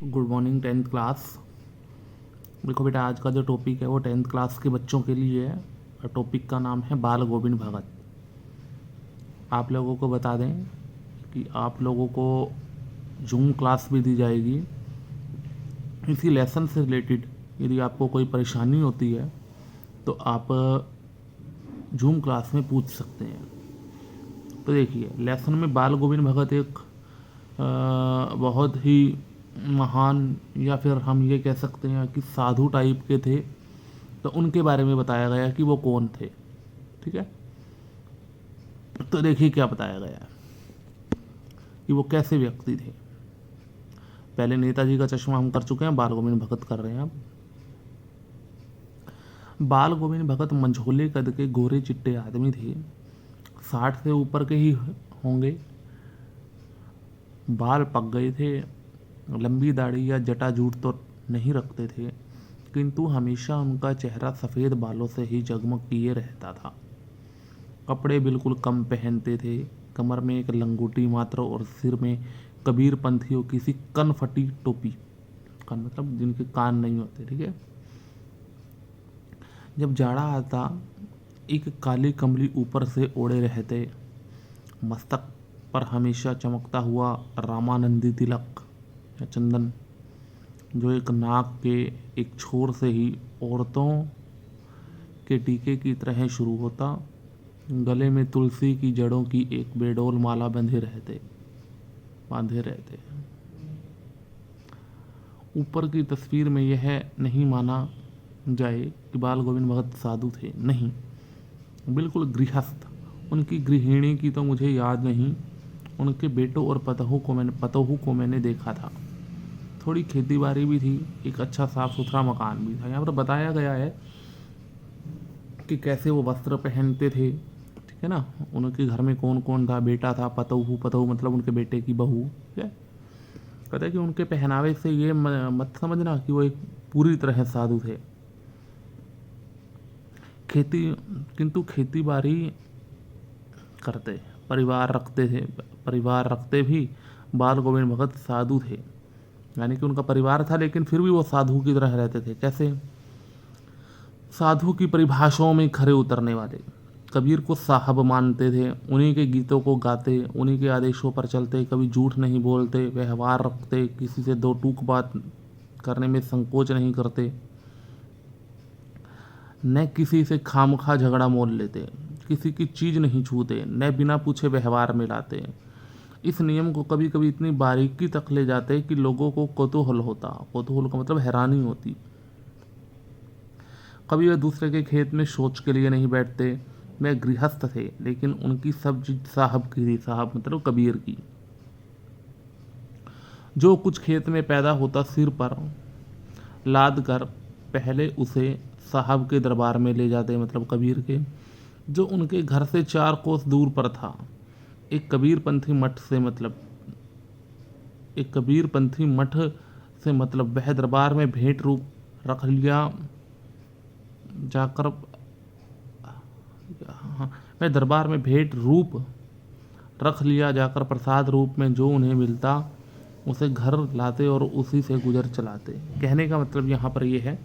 Good morning 10th class. देखो बेटा, आज का जो टॉपिक है वो 10th क्लास के बच्चों के लिए है और टॉपिक का नाम है बाल गोविंद भगत। आप लोगों को बता दें कि आप लोगों को जूम क्लास भी दी जाएगी इसी लेसन से रिलेटेड। यदि आपको कोई परेशानी होती है तो आप जूम क्लास में पूछ सकते हैं। तो देखिए, लेसन में बाल गोविंद भगत एक बहुत ही महान, या फिर हम ये कह सकते हैं कि साधु टाइप के थे। तो उनके बारे में बताया गया कि वो कौन थे। ठीक है, तो देखिए क्या बताया गया है कि वो कैसे व्यक्ति थे। पहले नेताजी का चश्मा हम कर चुके हैं, बाल गोविंद भगत कर रहे हैं अब। बाल गोविंद भगत मंझोले कद के गोरे चिट्टे आदमी थे। 60 से ऊपर के ही होंगे। बाल पक गए थे, लंबी दाढ़ी या जटाजूट तो नहीं रखते थे, किंतु हमेशा उनका चेहरा सफ़ेद बालों से ही जगमग किए रहता था। कपड़े बिल्कुल कम पहनते थे, कमर में एक लंगोटी मात्र और सिर में कबीर पंथियों की सी कनफटी टोपी। कन मतलब जिनके कान नहीं होते। ठीक है, जब जाड़ा आता एक काली कमली ऊपर से ओढ़े रहते। मस्तक पर हमेशा चमकता हुआ रामानंदी तिलक या चंदन, जो एक नाक के एक छोर से ही औरतों के टीके की तरह शुरू होता। गले में तुलसी की जड़ों की एक बेडोल माला बांधे रहते। ऊपर की तस्वीर में यह नहीं माना जाए कि बाल गोविंद भगत साधु थे, नहीं, बिल्कुल गृहस्थ। उनकी गृहिणी की तो मुझे याद नहीं, उनके बेटों और पतोहू को मैंने देखा था। थोड़ी खेती बाड़ी भी थी, एक अच्छा साफ सुथरा मकान भी था। यहाँ पर बताया गया है कि कैसे वो वस्त्र पहनते थे। ठीक है ना, उनके घर में कौन कौन था, बेटा था, पतोहू मतलब उनके बेटे की बहू। ठीक है, कहते हैं कि उनके पहनावे से ये मत समझना कि वो एक पूरी तरह साधु थे। किंतु खेती बाड़ी करते, परिवार रखते भी बाल गोविंद भगत साधु थे। यानी कि उनका परिवार था लेकिन फिर भी वो साधु की तरह रहते थे। कैसे? साधु की परिभाषाओं में खरे उतरने वाले। कबीर को साहब मानते थे, उन्हीं के गीतों को गाते, उन्हीं के आदेशों पर चलते, कभी झूठ नहीं बोलते, व्यवहार रखते, किसी से दो टूक बात करने में संकोच नहीं करते, न किसी से खामखा झगड़ा मोल लेते, किसी की चीज़ नहीं छूते, न बिना पूछे व्यवहार में लाते। इस नियम को कभी कभी इतनी बारीकी तक ले जाते कि लोगों को कौतूहल का मतलब हैरानी होती। कभी वे दूसरे के खेत में शौच के लिए नहीं बैठते। वे गृहस्थ थे लेकिन उनकी सब चीज साहब की थी। साहब मतलब कबीर की। जो कुछ खेत में पैदा होता सिर पर लाद कर पहले उसे साहब के दरबार में ले जाते, मतलब कबीर के, जो उनके घर से 4 कोस दूर पर था। एक कबीर पंथी मठ से मतलब वह दरबार में भेंट रूप रख लिया जाकर हाँ, वह दरबार में भेंट रूप रख लिया जाकर प्रसाद रूप में जो उन्हें मिलता उसे घर लाते और उसी से गुजर चलाते। कहने का मतलब यहाँ पर यह है,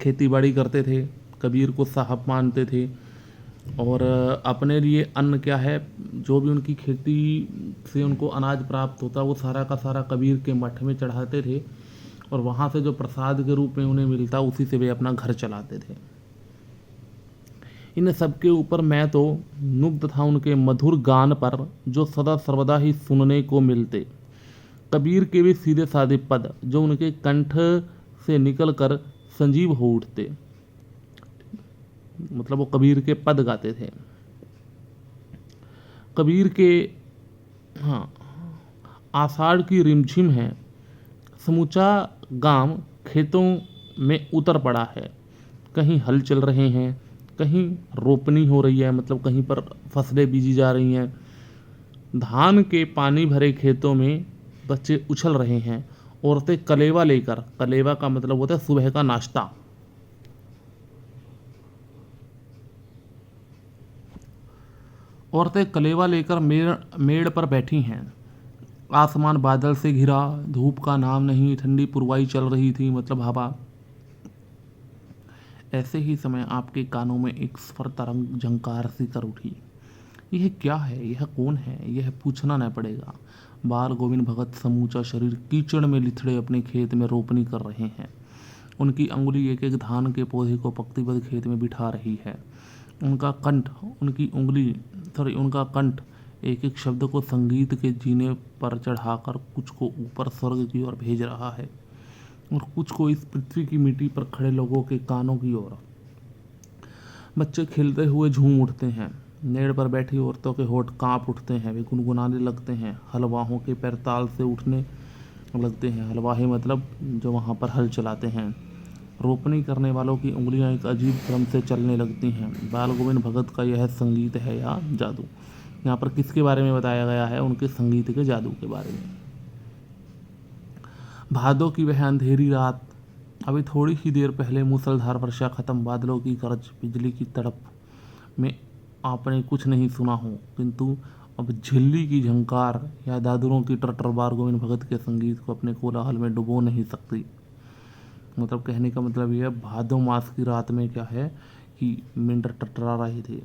खेती बाड़ी करते थे, कबीर को साहब मानते थे और अपने लिए अन्न क्या है, जो भी उनकी खेती से उनको अनाज प्राप्त होता वो सारा का सारा कबीर के मठ में चढ़ाते थे और वहाँ से जो प्रसाद के रूप में उन्हें मिलता उसी से वे अपना घर चलाते थे। इन सबके ऊपर मैं तो मुग्ध था उनके मधुर गान पर, जो सदा सर्वदा ही सुनने को मिलते। कबीर के भी सीधे साधे पद जो उनके कंठ से निकल कर संजीव हो उठते। मतलब वो कबीर के पद गाते थे। कबीर के हाँ, आषाढ़ की रिमझिम है, समूचा गांव खेतों में उतर पड़ा है। कहीं हल चल रहे हैं, कहीं रोपनी हो रही है, मतलब कहीं पर फसलें बीजी जा रही हैं। धान के पानी भरे खेतों में बच्चे उछल रहे हैं। औरतें कलेवा लेकर, कलेवा का मतलब होता है सुबह का नाश्ता, औरतें कलेवा लेकर मेड़ पर बैठी हैं। आसमान बादल से घिरा, धूप का नाम नहीं, ठंडी पुरवाई चल रही थी, मतलब हवा। ऐसे ही समय आपके कानों में एक स्वर तरंग झंकार सी कर उठी। यह क्या है, यह कौन है, यह पूछना न पड़ेगा। बाल गोविंद भगत समूचा शरीर कीचड़ में लिथड़े अपने खेत में रोपनी कर रहे हैं। उनकी अंगुली एक एक धान के पौधे को पंक्तिबद्ध खेत में बिठा रही है। उनका कंठ एक एक शब्द को संगीत के जीने पर चढ़ाकर कुछ को ऊपर स्वर्ग की ओर भेज रहा है और कुछ को इस पृथ्वी की मिट्टी पर खड़े लोगों के कानों की ओर। बच्चे खेलते हुए झूम उठते हैं। नेड़ पर बैठी औरतों के होठ कांप उठते हैं, वे गुनगुनाने लगते हैं। हलवाहों के पैर ताल से उठने लगते हैं। हलवाहे मतलब जो वहाँ पर हल चलाते हैं। रोपनी करने वालों की उंगलियां एक अजीब क्रम से चलने लगती हैं। बाल गोविंद भगत का यह संगीत है या जादू? यहाँ पर किसके बारे में बताया गया है? उनके संगीत के जादू के बारे में। भादों की वह अंधेरी रात, अभी थोड़ी ही देर पहले मूसलधार वर्षा खत्म, बादलों की गरज, बिजली की तड़प में आपने कुछ नहीं सुना हो, किंतु अब झिल्ली की झंकार या दादुरों की टरटर बाल गोविंद भगत के संगीत को अपने कोलाहल में डुबो नहीं सकती। मतलब कहने का मतलब यह है, भादों मास की रात में क्या है कि मेंढर टटरा रहे थे,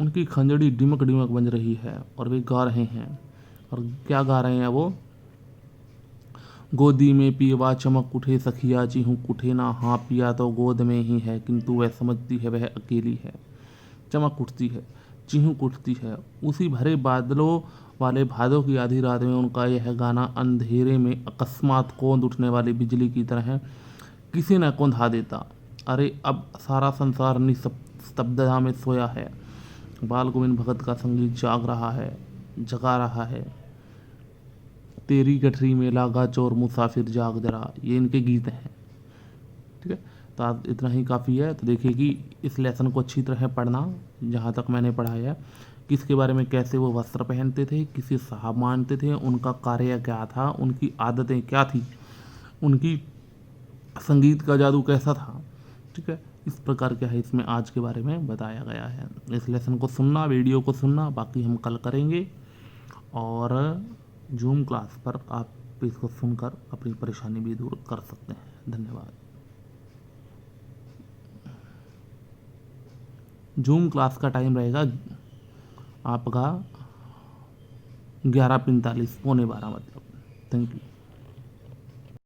उनकी खंजड़ी डिमक डिमक बज रही है और वे गा रहे हैं। और क्या गा रहे हैं वो? गोदी में पीवा चमक उठे सखिया, चिहूँ उठे ना, हाँ पिया तो गोद में ही है, किंतु वह समझती है वह अकेली है। चमक उठती है, चिहूँ उठती है। उसी भरे बादलों वाले भादों की आधी रात में उनका यह गाना अंधेरे में अकस्मात कौंध उठने वाली बिजली की तरह किसी न कौंधा देता। अरे अब सारा संसार निस्तब्धता में सोया है। बाल गोविंद भगत का संगीत जाग रहा है, जगा रहा है। तेरी गठरी में लागा चोर मुसाफिर जाग जरा, ये इनके गीत हैं। ठीक है, तो आप इतना ही काफ़ी है। तो देखिए कि इस लेसन को अच्छी तरह पढ़ना, जहाँ तक मैंने पढ़ाया है। किसके बारे में, कैसे वो वस्त्र पहनते थे, किसे साहब मानते थे, उनका कार्य क्या था, उनकी आदतें क्या थी, उनकी संगीत का जादू कैसा था। ठीक है, इस प्रकार क्या है इसमें आज के बारे में बताया गया है। इस लेसन को सुनना, वीडियो को सुनना, बाकी हम कल करेंगे। और जूम क्लास पर आप इसको सुनकर अपनी परेशानी भी दूर कर सकते हैं। धन्यवाद। जूम क्लास का टाइम रहेगा आपका 11:45, 11:45 मतलब। Thank you.